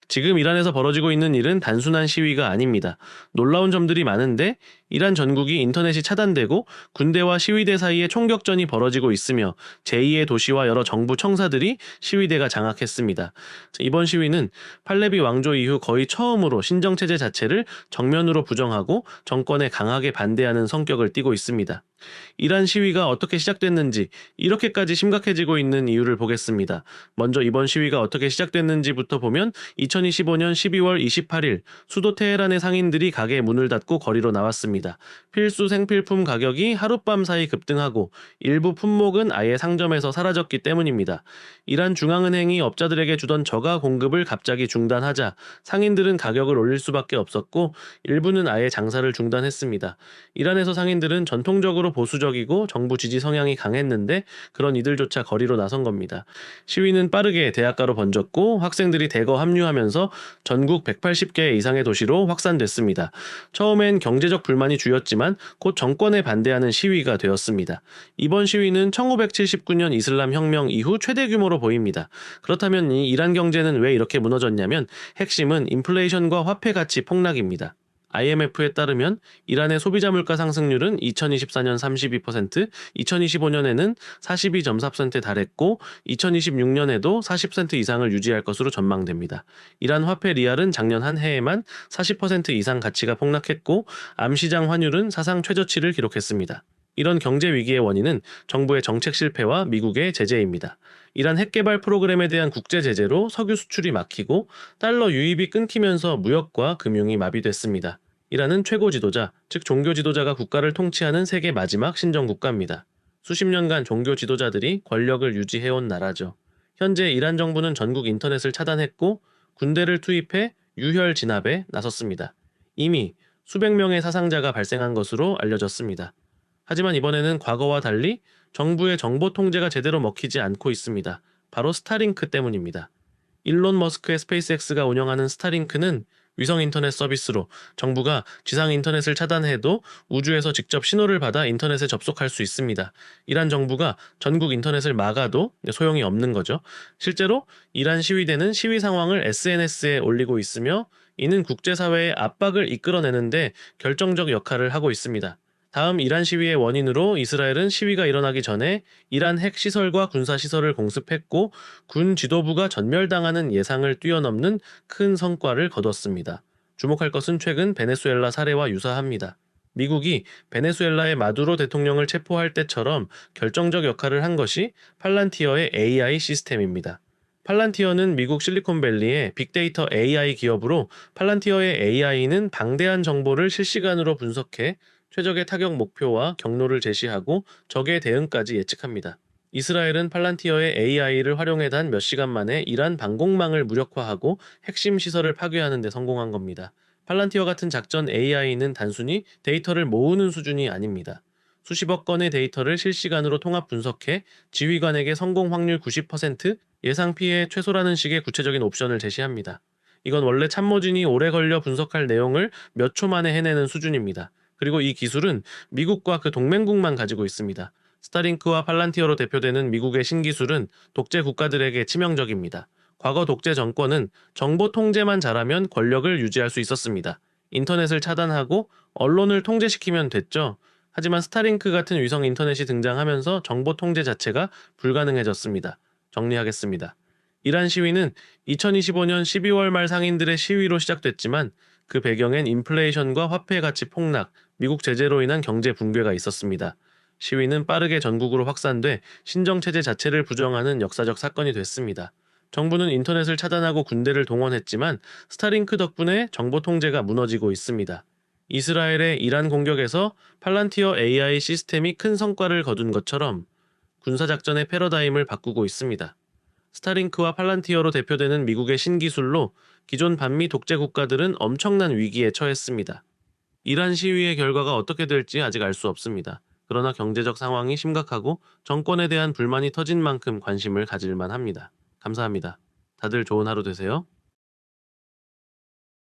지금 이란에서 벌어지고 있는 일은 단순한 시위가 아닙니다. 놀라운 점들이 많은데 이란 전국이 인터넷이 차단되고 군대와 시위대 사이에 총격전이 벌어지고 있으며 제2의 도시와 여러 정부 청사들이 시위대가 장악했습니다. 이번 시위는 팔레비 왕조 이후 거의 처음으로 신정체제 자체를 정면으로 부정하고 정권에 강하게 반대하는 성격을 띠고 있습니다. 이란 시위가 어떻게 시작됐는지, 이렇게까지 심각해지고 있는 이유를 보겠습니다. 먼저 이번 시위가 어떻게 시작됐는지부터 보면 2025년 12월 28일 수도 테헤란의 상인들이 가게 문을 닫고 거리로 나왔습니다. 필수 생필품 가격이 하룻밤 사이 급등하고 일부 품목은 아예 상점에서 사라졌기 때문입니다. 이란 중앙은행이 업자들에게 주던 저가 공급을 갑자기 중단하자 상인들은 가격을 올릴 수밖에 없었고 일부는 아예 장사를 중단했습니다. 이란에서 상인들은 전통적으로 보수적이고 정부 지지 성향이 강했는데 그런 이들조차 거리로 나선 겁니다. 시위는 빠르게 대학가로 번졌고 학생들이 대거 합류하면서 전국 180개 이상의 도시로 확산됐습니다. 처음엔 경제적 불만이 주였지만 곧 정권에 반대하는 시위가 되었습니다. 이번 시위는 1979년 이슬람 혁명 이후 최대 규모로 보입니다. 그렇다면 이 이란 경제는 왜 이렇게 무너졌냐면 핵심은 인플레이션과 화폐 가치 폭락입니다. IMF에 따르면 이란의 소비자 물가 상승률은 2024년 32%, 2025년에는 42.4%에 달했고 2026년에도 40% 이상을 유지할 것으로 전망됩니다. 이란 화폐 리알은 작년 한 해에만 40% 이상 가치가 폭락했고 암시장 환율은 사상 최저치를 기록했습니다. 이런 경제 위기의 원인은 정부의 정책 실패와 미국의 제재입니다. 이란 핵개발 프로그램에 대한 국제 제재로 석유 수출이 막히고 달러 유입이 끊기면서 무역과 금융이 마비됐습니다. 이란은 최고 지도자, 즉 종교 지도자가 국가를 통치하는 세계 마지막 신정 국가입니다. 수십 년간 종교 지도자들이 권력을 유지해온 나라죠. 현재 이란 정부는 전국 인터넷을 차단했고 군대를 투입해 유혈 진압에 나섰습니다. 이미 수백 명의 사상자가 발생한 것으로 알려졌습니다. 하지만 이번에는 과거와 달리 정부의 정보 통제가 제대로 먹히지 않고 있습니다. 바로 스타링크 때문입니다. 일론 머스크의 스페이스X가 운영하는 스타링크는 위성 인터넷 서비스로 정부가 지상 인터넷을 차단해도 우주에서 직접 신호를 받아 인터넷에 접속할 수 있습니다. 이란 정부가 전국 인터넷을 막아도 소용이 없는 거죠. 실제로 이란 시위대는 시위 상황을 SNS에 올리고 있으며 이는 국제사회의 압박을 이끌어내는데 결정적 역할을 하고 있습니다. 다음 이란 시위의 원인으로 이스라엘은 시위가 일어나기 전에 이란 핵시설과 군사시설을 공습했고 군 지도부가 전멸당하는 예상을 뛰어넘는 큰 성과를 거뒀습니다. 주목할 것은 최근 베네수엘라 사례와 유사합니다. 미국이 베네수엘라의 마두로 대통령을 체포할 때처럼 결정적 역할을 한 것이 팔란티어의 AI 시스템입니다. 팔란티어는 미국 실리콘밸리의 빅데이터 AI 기업으로 팔란티어의 AI는 방대한 정보를 실시간으로 분석해 최적의 타격 목표와 경로를 제시하고 적의 대응까지 예측합니다. 이스라엘은 팔란티어의 AI를 활용해 단 몇 시간 만에 이란 방공망을 무력화하고 핵심 시설을 파괴하는 데 성공한 겁니다. 팔란티어 같은 작전 AI는 단순히 데이터를 모으는 수준이 아닙니다. 수십억 건의 데이터를 실시간으로 통합 분석해 지휘관에게 성공 확률 90%, 예상 피해 최소라는 식의 구체적인 옵션을 제시합니다. 이건 원래 참모진이 오래 걸려 분석할 내용을 몇 초 만에 해내는 수준입니다. 그리고 이 기술은 미국과 그 동맹국만 가지고 있습니다. 스타링크와 팔란티어로 대표되는 미국의 신기술은 독재 국가들에게 치명적입니다. 과거 독재 정권은 정보 통제만 잘하면 권력을 유지할 수 있었습니다. 인터넷을 차단하고 언론을 통제시키면 됐죠. 하지만 스타링크 같은 위성 인터넷이 등장하면서 정보 통제 자체가 불가능해졌습니다. 정리하겠습니다. 이란 시위는 2025년 12월 말 상인들의 시위로 시작됐지만 그 배경엔 인플레이션과 화폐 가치 폭락, 미국 제재로 인한 경제 붕괴가 있었습니다. 시위는 빠르게 전국으로 확산돼 신정체제 자체를 부정하는 역사적 사건이 됐습니다. 정부는 인터넷을 차단하고 군대를 동원했지만 스타링크 덕분에 정보 통제가 무너지고 있습니다. 이스라엘의 이란 공격에서 팔란티어 AI 시스템이 큰 성과를 거둔 것처럼 군사작전의 패러다임을 바꾸고 있습니다. 스타링크와 팔란티어로 대표되는 미국의 신기술로 기존 반미 독재 국가들은 엄청난 위기에 처했습니다. 이란 시위의 결과가 어떻게 될지 아직 알 수 없습니다. 그러나 경제적 상황이 심각하고 정권에 대한 불만이 터진 만큼 관심을 가질 만합니다. 감사합니다. 다들 좋은 하루 되세요.